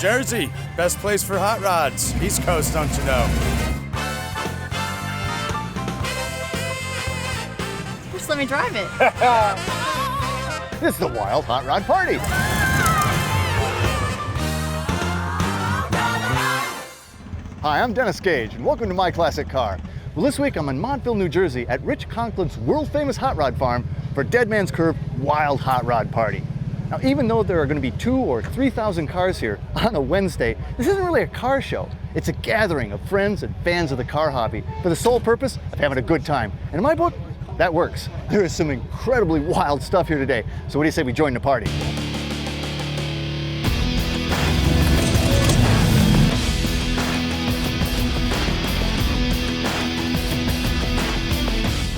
Jersey, best place for hot rods. East Coast, don't you know? Just let me drive it. This is the Wild Hot Rod Party. Hi, I'm Dennis Gage, and welcome to My Classic Car. Well, this week I'm in Montville, New Jersey at Rich Conklin's world-famous hot rod farm for Dead Man's Curve Wild Hot Rod Party. Now, even though there are going to be 2,000 or 3,000 cars here on a Wednesday, this isn't really a car show. It's a gathering of friends and fans of the car hobby for the sole purpose of having a good time. And in my book, that works. There is some incredibly wild stuff here today. So what do you say we join the party?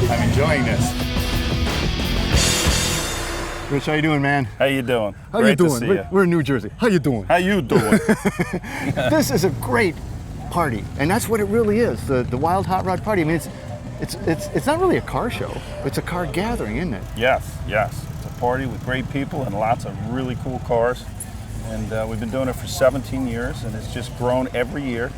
I'm enjoying this. Rich, how you doing, man? How you doing? How Great you doing? To see you. We're in New Jersey. How you doing? How you doing? This is a great party, and that's what it really is. The Wild Hot Rod Party. I mean, it's not really a car show. It's a car gathering, isn't it? Yes. It's a party with great people and lots of really cool cars. And we've been doing it for 17 years, and it's just grown every year.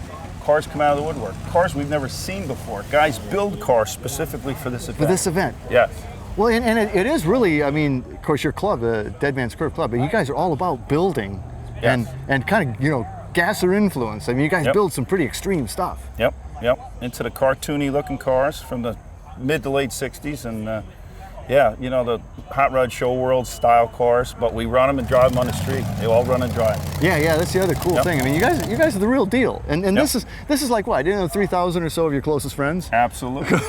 Cars come out of the woodwork. Cars we've never seen before. Guys build cars specifically for this event. For this event. Yes. Well, and it is really, I mean, of course, your club, the Dead Man's Curve Club, but you guys are all about building and kind of, you know, gasser influence. I mean, you guys build some pretty extreme stuff. Yep. Into the cartoony looking cars from the mid to late 60s. And yeah, you know, the hot rod show world style cars, but we run them and drive them on the street. They all run and drive. Yeah, that's the other cool thing. I mean, you guys are the real deal. And this is like what, 3,000 or so of your closest friends? Absolutely.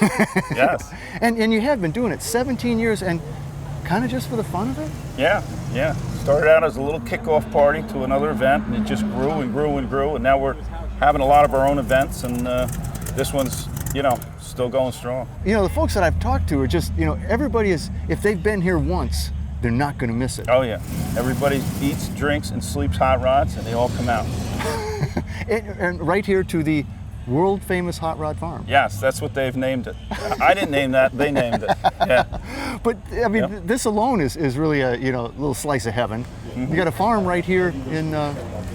Yes. And you have been doing it 17 years and kind of just for the fun of it? Yeah. Started out as a little kickoff party to another event, and it just grew and grew and grew, and now we're having a lot of our own events, and this one's, you know, still going strong. You know, the folks that I've talked to are just, you know, everybody is, if they've been here once, they're not going to miss it. Oh yeah, everybody eats, drinks, and sleeps hot rods, and they all come out. and right here to the world famous hot rod farm. Yes, that's what they've named it. I didn't name that, they named it. Yeah. But I mean, this alone is really a, you know, little slice of heaven. You got a farm right here in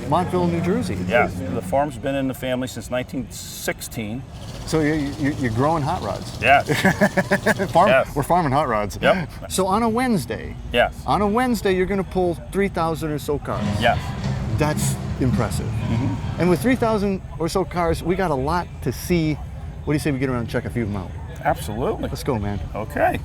Montville, New Jersey. Yeah, the farm's been in the family since 1916. So you're growing hot rods. Yes. Yes. We're farming hot rods. Yep. So on a Wednesday. Yes. On a Wednesday, you're going to pull 3,000 or so cars. Yes. That's impressive. Mm-hmm. And with 3,000 or so cars, we got a lot to see. What do you say we get around and check a few of them out? Absolutely. Let's go, man. Okay.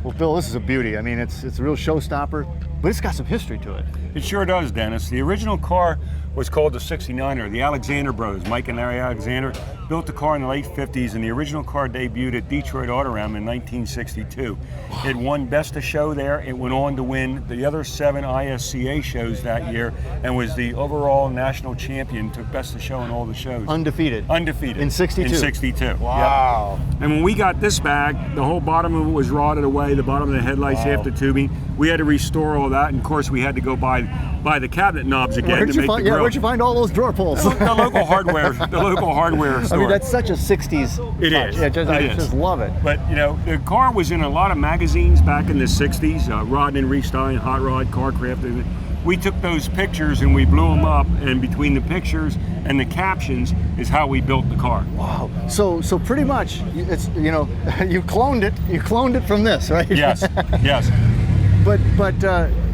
Well, Bill, this is a beauty. I mean, it's a real showstopper, but it's got some history to it. It sure does, Dennis. The original car was called the 69er. The Alexander brothers, Mike and Larry Alexander, built the car in the late 50s, and the original car debuted at Detroit Autorama in 1962. It won Best of Show there. It went on to win the other 7 ISCA shows that year and was the overall national champion, took Best of Show in all the shows. Undefeated. Undefeated. In 62. In 62. Wow. Yep. And when we got this back, the whole bottom of it was rotted away, the bottom of the headlights, half the tubing. We had to restore all that, and of course we had to go buy the cabinet knobs again to make the grill. Where'd you find all those drawer pulls? The local hardware store. I mean, that's such a 60s It touch. is. Yeah, I just love it. But, you know, the car was in a lot of magazines back in the 60s, Rod and Restyling, Hot Rod, Carcraft. We took those pictures and we blew them up, and between the pictures and the captions is how we built the car. Wow. So pretty much, it's, you know, you cloned it from this, right? Yes, yes. But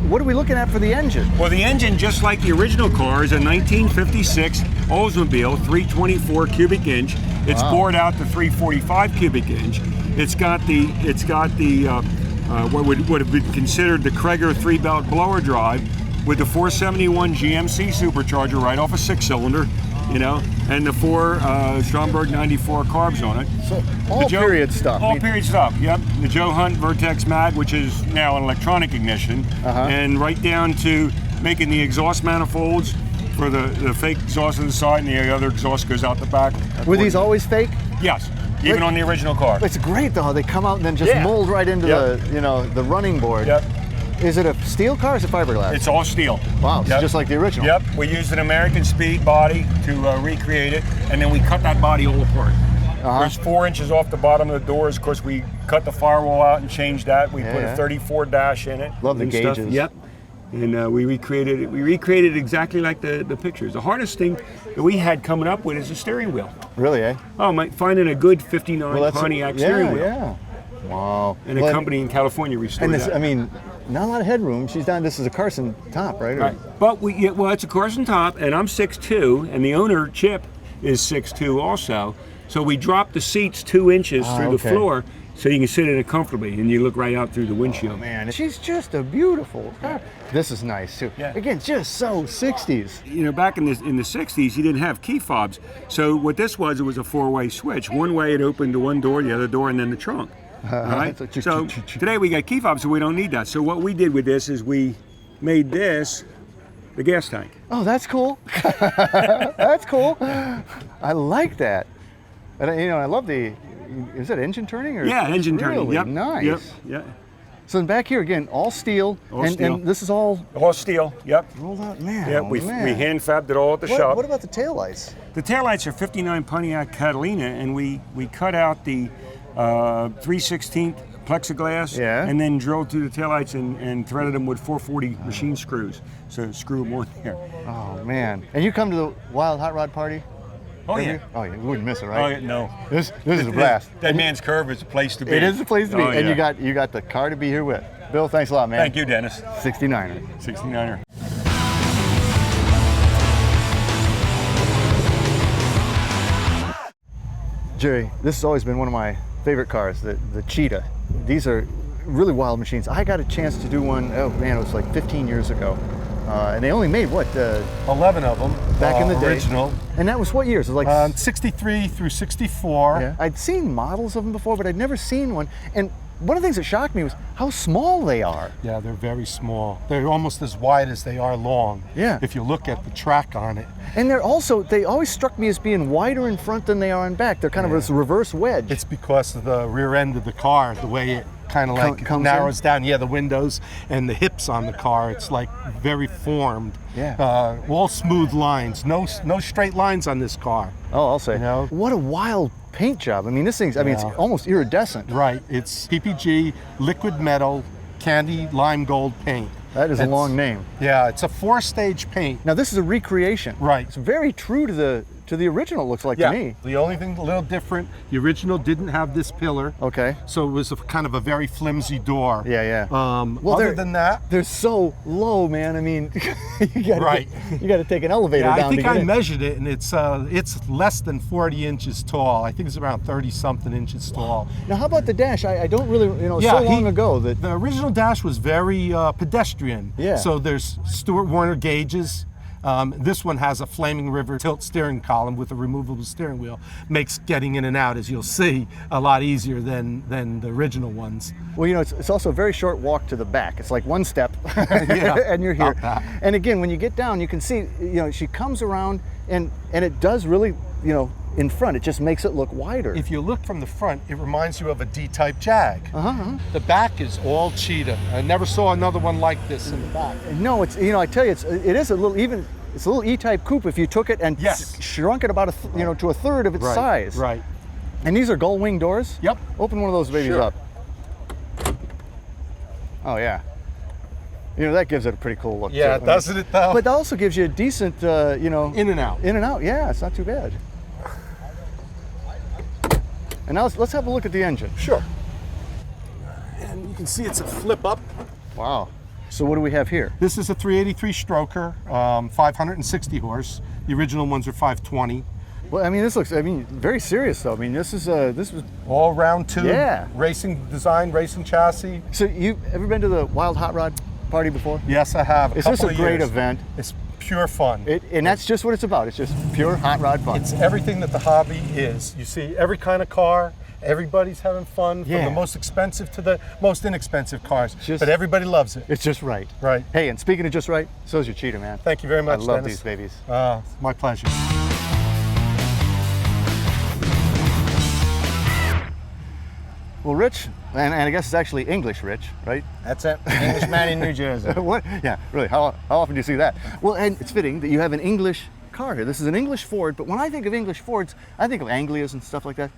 what are we looking at for the engine? Well, the engine, just like the original car, is a 1956 Oldsmobile 324 cubic inch. It's bored out to 345 cubic inch. It's got the what would have been considered the Krager 3-belt blower drive with the 471 GMC supercharger right off a 6-cylinder, you know, and the 4 Stromberg 94 carbs on it. So all period stuff. All period stuff, yep. The Joe Hunt Vertex Mag, which is now an electronic ignition, and right down to making the exhaust manifolds for the fake exhaust on the side, and the other exhaust goes out the back. Were these always fake? Yes, even on the original car. It's great though how they come out and then just mold right into the, you know, the running board. Yep. Is it a steel car or is it fiberglass? It's all steel. Wow, it's Yep. just like the original. Yep, we used an American Speed body to recreate it, and then we cut that body all apart. There's 4 inches off the bottom of the doors. Of course, we cut the firewall out and changed that. We put a 34 dash in it. Love the and stuff. gauges. Yep. And we recreated it. We recreated it exactly like the pictures. The hardest thing that we had coming up with is the steering wheel. Really, eh? Oh, finding a good 59 Pontiac steering wheel. Yeah. Wow. And a company in California restored And this, that. I mean, not a lot of headroom. She's down. This is a Carson top, right? Right. But well, it's a Carson top, and I'm 6'2", and the owner, Chip, is 6'2" also. So we dropped the seats 2 inches through the floor so you can sit in it comfortably, and you look right out through the windshield. Man, she's just a beautiful car. This is nice, too. Yeah. Again, just so 60s. You know, back in the 60s, you didn't have key fobs. So what this was, it was a 4-way switch. One way it opened to one door, the other door, and then the trunk. All right? So today we got key fobs, so we don't need that. So what we did with this is we made this the gas tank. Oh, that's cool. That's cool. I like that. And I love the, is it engine turning? Or Yeah, engine turning. really Yep. nice. Yep. Yeah. So then back here again, all steel. All steel. And this is all All steel. Yep. rolled out. Man, Yeah, oh, we man. hand fabbed it all at the shop. What about the taillights? The taillights are 59 Pontiac Catalina, and we cut out the 3/16 plexiglass, and then drilled through the taillights and threaded them with 440 machine screws. So screw them on there. Oh man! And you come to the Wild Hot Rod Party? Oh Have yeah. you? Oh yeah, you wouldn't miss it, right? Oh yeah, no. This is a blast. Dead Man's Curve is a place to be. It is a place to be, Oh, and yeah. you got the car to be here with. Bill, thanks a lot, man. Thank you, Dennis. 69er. 69er. Jerry, this has always been one of my favorite cars, the Cheetah. These are really wild machines. I got a chance to do one, oh man, it was like 15 years ago. And they only made, what? 11 of them. Back in the day. Original. And that was what years? It was like 63 through 64. Yeah. I'd seen models of them before, but I'd never seen one. And one of the things that shocked me was how small they are. Yeah, they're very small. They're almost as wide as they are long. Yeah. If you look at the track on it. And they always struck me as being wider in front than they are in back. They're kind of this reverse wedge. It's because of the rear end of the car, the way it kind of like comes narrows down. Yeah, the windows and the hips on the car. It's like very formed. Yeah. All smooth lines. No straight lines on this car. Oh, I'll say. You know? What a wild paint job. I mean, this thing's, it's almost iridescent. Right. It's PPG, liquid metal, candy lime gold paint. That is a long name. Yeah, it's a 4-stage paint. Now, this is a recreation. Right. It's very true to the original, it looks like to me. The only thing a little different, the original didn't have this pillar. Okay. So it was kind of a very flimsy door. Yeah, yeah. Well, other than that, they're so low, man. I mean, you gotta take an elevator yeah, down I think to get I in. measured it, and it's less than 40 inches tall. I think it's around 30-something inches tall. Now, how about the dash? I don't really, Yeah, so long ago that the original dash was very pedestrian. Yeah. So there's Stuart Warner gauges. This one has a Flaming River tilt steering column with a removable steering wheel. Makes getting in and out, as you'll see, a lot easier than the original ones. Well, it's also a very short walk to the back. It's like one step, and you're here. And again, when you get down, you can see, she comes around, and it does really, in front, it just makes it look wider. If you look from the front, it reminds you of a D-type Jag. The back is all cheetah. I never saw another one like this in the back. No, it's, I tell you, it is a little it's a little E-type coupe if you took it and shrunk it about to a third of its size. Right. And these are gull wing doors? Yep. Open one of those babies up. Oh yeah. That gives it a pretty cool look. Yeah, too. doesn't it though? But it also gives you a decent, in and out. In and out, yeah, it's not too bad. And now let's have a look at the engine. Sure. And you can see it's a flip up. Wow. So what do we have here? This is a 383 stroker, 560 horse. The original ones are 520. Well, I mean, this looks, very serious though. I mean, this was all round tube. Yeah. Racing design, racing chassis. So you ever been to the Wild Hot Rod Party before? Yes, I have. Is this a great event? It's pure fun. And that's just what it's about. It's just pure hot rod fun. It's everything that the hobby is. You see every kind of car. Everybody's having fun, from the most expensive to the most inexpensive cars. But everybody loves it. It's just right. Right. Hey, and speaking of just right, so's your Cheetah, man. Thank you very much, I love Dennis. these babies. My pleasure. Well, Rich, and I guess it's actually English Rich, right? That's it. Englishman in New Jersey. What? Yeah, really. How often do you see that? Well, and it's fitting that you have an English car here. This is an English Ford, but when I think of English Fords, I think of Anglias and stuff like that.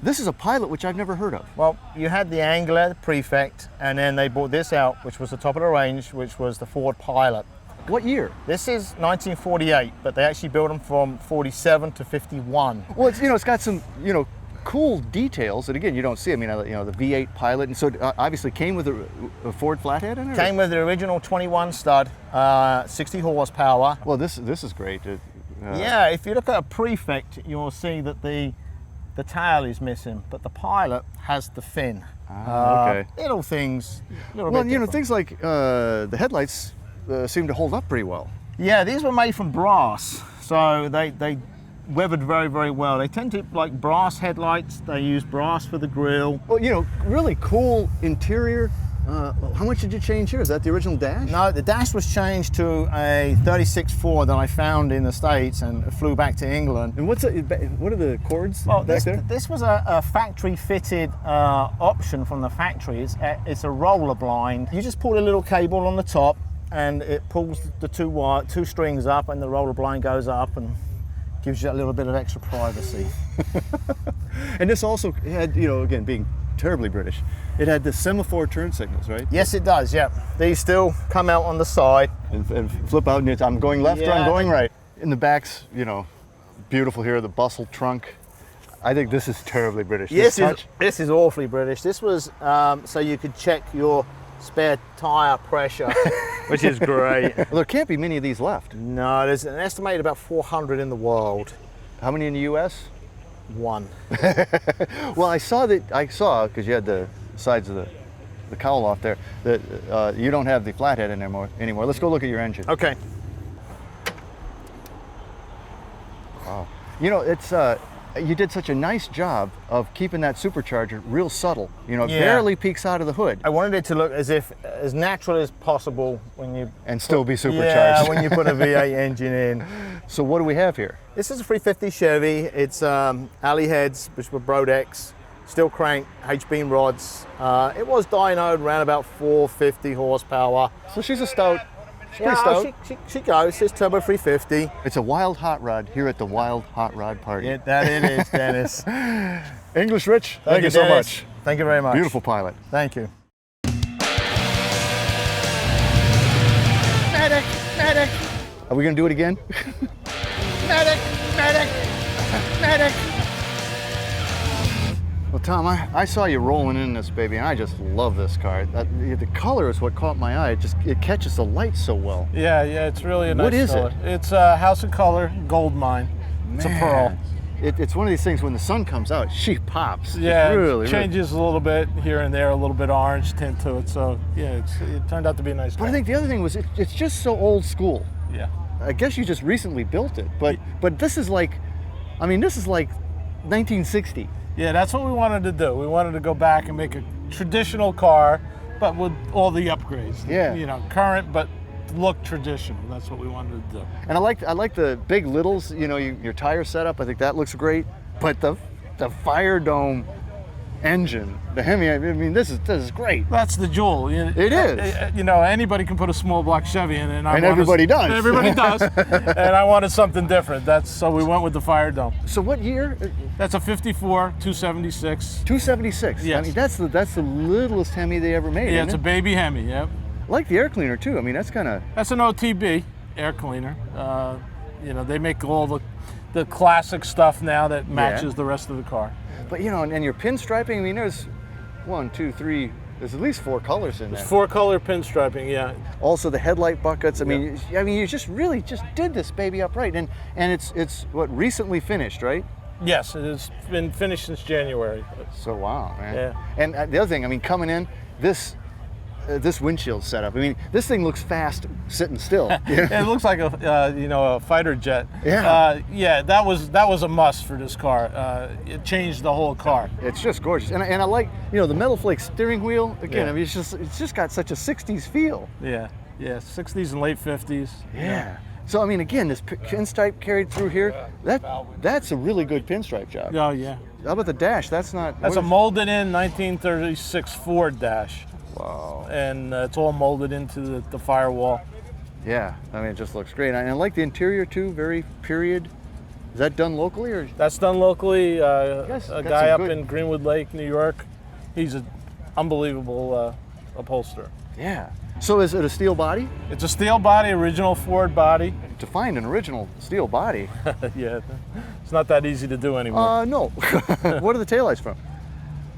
This is a Pilot, which I've never heard of. Well, you had the Angler, the Prefect, and then they brought this out, which was the top of the range, which was the Ford Pilot. What year? This is 1948, but they actually built them from 47 to 51. Well, it's, it's got some, cool details that, again, you don't see. I mean, the V8 Pilot, and so it obviously came with a Ford flathead in it? Came with the original 21 stud, 60 horsepower. Well, this is great. Yeah, if you look at a Prefect, you'll see that the tail is missing, but the Pilot has the fin. Okay. Little things, little Well, bit different. things like the headlights seem to hold up pretty well. Yeah, these were made from brass, so they weathered very, very well. They tend to like brass headlights. They use brass for the grille. Well, really cool interior. How much did you change here? Is that the original dash? No, the dash was changed to a 36 Ford that I found in the States and flew back to England. And what are the cords Well, back there? this was a factory-fitted option from the factory. It's a roller blind. You just pull a little cable on the top, and it pulls the two strings up, and the roller blind goes up and gives you a little bit of extra privacy. And this also had, again, being terribly British, it had the semaphore turn signals, right? Yes, it does. Yeah, these still come out on the side And flip out, and I'm going left or I'm going right. In the back's, beautiful here, the bustle trunk. I think this is terribly British. Yes, this is awfully British. This was so you could check your spare tire pressure, which is great. Well, there can't be many of these left. No, there's an estimated about 400 in the world. How many in the U.S.? One. Well, I saw because you had the sides of the cowl off there, that you don't have the flathead in there anymore. Let's go look at your engine. Okay. Wow. It's you did such a nice job of keeping that supercharger real subtle. It barely peeks out of the hood. I wanted it to look as natural as possible when you still be supercharged. Yeah, when you put a V8 engine in. So what do we have here? This is a 350 Chevy. It's alley heads, which were Brodex, steel crank, H-beam rods. It was dynoed around about 450 horsepower. So she's a stout. She's pretty stout. She goes. It's turbo 350. It's a wild hot rod here at the Wild Hot Rod Party. Yeah, that it is, Dennis. English Rich, thank you so Dennis. much. Thank you very much. Beautiful Pilot. Thank you. Medic, medic. Are we gonna do it again? Medic, medic, medic. Well, Tom, I saw you rolling in this baby, and I just love this car. The color is what caught my eye. It catches the light so well. Yeah, it's really a nice What is color. it? It's a House of Color Gold Mine. It's a pearl. It's one of these things when the sun comes out, she pops. Yeah, It's really, it changes a little bit here and there, a little bit orange tint to it. So yeah, it turned out to be a nice But car. I think the other thing was it's just so old school. Yeah. I guess you just recently built it, but this is like 1960. Yeah, that's what we wanted to do. We wanted to go back and make a traditional car, but with all the upgrades. Yeah. Current, but look traditional. That's what we wanted to do. And I like the big littles, your tire setup. I think that looks great. But the Fire Dome engine, the Hemi, I mean, this is great. That's the jewel. It is. Anybody can put a small block Chevy in it. And everybody does. Everybody does. And I wanted something different. So we went with the Fire Dome. So what year? That's a 54 276. 276. Yes. I mean, that's the littlest Hemi they ever made. Yeah, isn't it's a it? baby Hemi. Yep. I like the air cleaner too. I mean, that's kind of. That's an OTB air cleaner. They make all the classic stuff now that matches the rest of the car. But and your pinstriping. I mean, there's 1, 2, 3. There's at least 4 colors in there. 4-color pinstriping. Yeah. Also the headlight buckets. I mean, you just really did this baby up right, and it's what recently finished, right? Yes, it has been finished since January. So wow, man. Yeah. And the other thing, I mean, coming in, this windshield setup. I mean, this thing looks fast sitting still. It looks like a fighter jet. Yeah. That was a must for this car. It changed the whole car. It's just gorgeous, and I like the metal flake steering wheel. Again, Yeah. I mean, it's just got such a '60s feel. Yeah. 60s and late 50s. Yeah. So I mean, again, this pinstripe carried through here. That's a really good pinstripe job. Oh yeah. How about the dash? That's not. That's what a is- molded in 1936 Ford dash. Wow. And it's all molded into the firewall. Yeah, I mean, it just looks great. And I like the interior too, very period. Is that done locally or? That's done locally. guys A got guy some up good- in Greenwood Lake, New York. He's an unbelievable upholsterer. Yeah. So is it a steel body? It's a steel body, original Ford body. To find an original steel body? Yeah, it's not that easy to do anymore. No. What are the taillights from?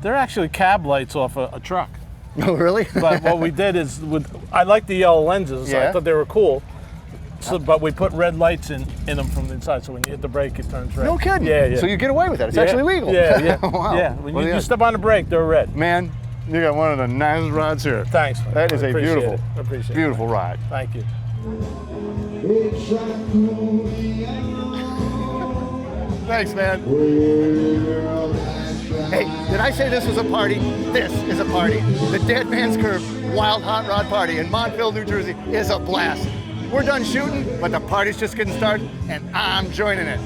They're actually cab lights off a truck. Oh, really? But what we did is, I like the yellow lenses, so Yeah. I thought they were cool. So, but we put red lights in them from the inside, so when you hit the brake, it turns red. No kidding. Yeah, yeah. So you get away with that. It's Yeah, actually legal. Yeah, yeah. Wow. Yeah, when Well, you step on the brake, they're red. Man, you got one of the nicest rods here. Thanks, man. That is I a appreciate beautiful, it. I appreciate it. beautiful ride. Thank you. Thanks, man. Hey, did I say this was a party? This is a party. The Dead Man's Curve Wild Hot Rod Party in Montville, New Jersey is a blast. We're done shooting, but the party's just getting started, and I'm joining it.